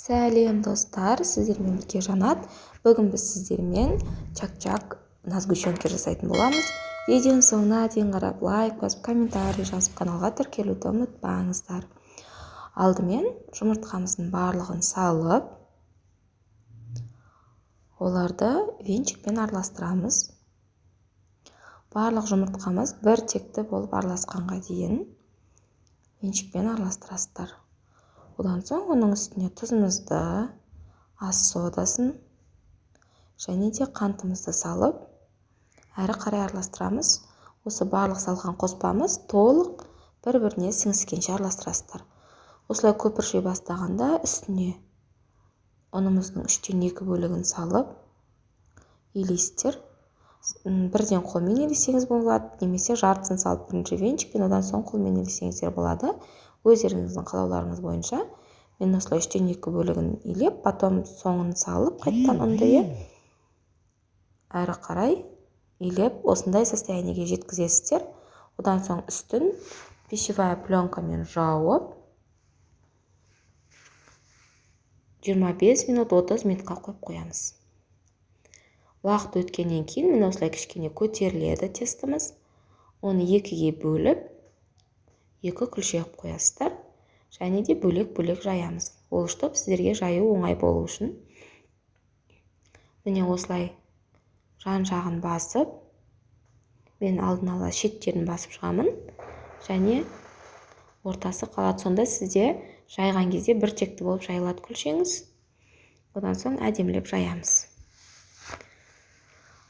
Сәлем достар, сіздермен бірге Жанат. Бүгін біз сіздермен чак-чак сгущенки жасайтын боламыз. Видеоның соңына дейін қарап, лайк басып, комментарий жазып, каналға тіркелуді ұмытпаңыздар. Алдымен жұмыртқамыздың барлығын салып, оларды венчикпен араластырамыз. Барлық жұмыртқамыз бір текті болып араласқанға дейін венчикпен араластырасыздар. Одан соң оның үстіне тұзымызды, ас содасын және де қантымызды салып, әрі қарай араластырамыз. Осы барлық салған қоспамыз толық бір-біріне сіңіскенше араластырасыздар. Осылай көпірши бастағанда үстіне ұнымыздың 3/2 бөлігін салып илейсіздер. Бірден қолмен илесеңіз болады, немесе жартысын салып бірінші венчикпен, одан соң қолмен илесеңіздер болады. Өздеріңіздің қалауларыңыз бойынша. Мен осылай 3/2 бөлігін илеп, потом соңын салып, қайттан ұнды әрі қарай илеп, осындай состояниеге жеткізесіздер. Одан соң үстін пищевая пленкамен жауып, 25 минут 30 минутқа қойып қоямыз. Уақыт өткеннен кейін міне осылай кішкене көтеріледі тестіміз. Оны 2-ге бөліп, 2 күлше қылып қоясыздар. Және де бөлек-бөлек жаямыз. Ол үшін сіздерге жаю оңай болу үшін. Міне осылай жан-жағын басып, мен алдын ала шеттерін басып шығамын. Және ортасы қалады. Сонда сізде жайған кезде бір текті болып жайылады күлшеңіз. Одан соң әдемілеп жаямыз.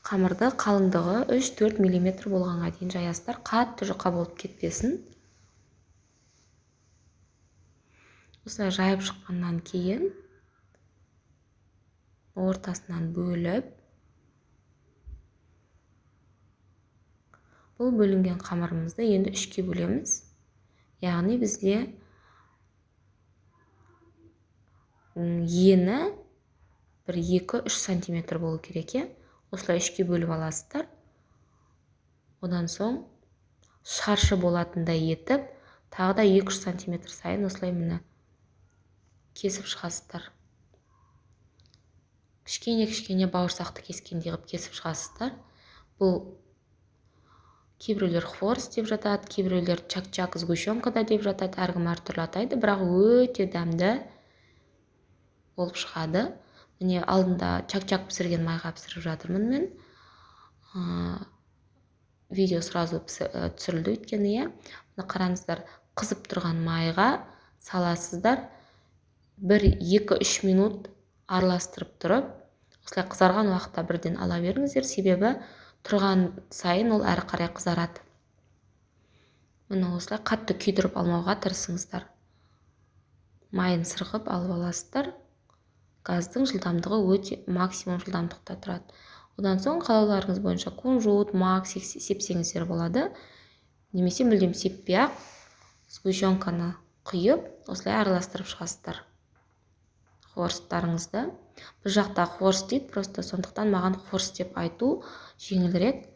Қамырды қалыңдығы 3-4 мм болғанға дейін жаясыздар. Қатты жұқа болып кетпесін. Осылай жайып шыққаннан кейін ортасынан бөліп, бұл бөлінген қамырымызды енді 3-ке бөлеміз. Яғни бізде ені 1-2-3 см болу керек. Осылай 3-ке бөліп аласыздар. Одан соң шаршы болатындай етіп, тағы да 2-3 см сайын осылай міне кесіп шығасыздар. Кішкене бауырсақты кескендей қылып кесіп шығасыздар. Бұл кейбіреулер хворст деп жатады, кейбіреулер чак-чак сгущенка деп жатады, әркім әртүрлі атайды, бірақ өте дәмді болып шығады. Міне алдында чак-чак пісірген майға пісіріп жатырмын мен. Видео сразу түсірілді өйткені. Қараңыздар, қызып тұрған майға саласыздар. 1-2-3 минут араластырып тұрып, осылай қызарған уақытта бірден ала беріңіздер, себебі тұрған сайын ол әрі қарай қызарады. Міне осылай қатты күйдіріп алмауға тырысыңыздар. Майын сырғып алып аласыздар. Газдың жылдамдығы өте максимум жылдамдықта тұрады. Одан соң қалауларыңыз бойынша кунжут, мак сепсеңіздер болады. Немесе мүлдем сеппей-ақ сгущенканы құйып, осылай араластырып шығасыздар хворсттарыңызды. Бір жақта хворст дейді, просто сондықтан маған хворст деп айту жеңілірек.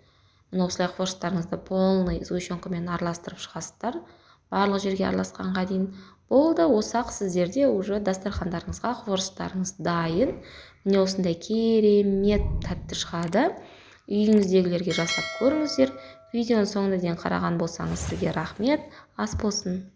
Міне осылай хворсттарыңызды полный сгущенкамен араластырып шығасыздар. Барлық жерге араласқанға дейін болды. Осақ сіздерде уже дастархандарыңызға хворсттарыңыз дайын. Міне осындай керемет тәтті шығады. Үйіңіздегілерге жасап көріңіздер. Видеоның соңына дейін қараған болсаңыз, сізге рахмет. Ас болсын.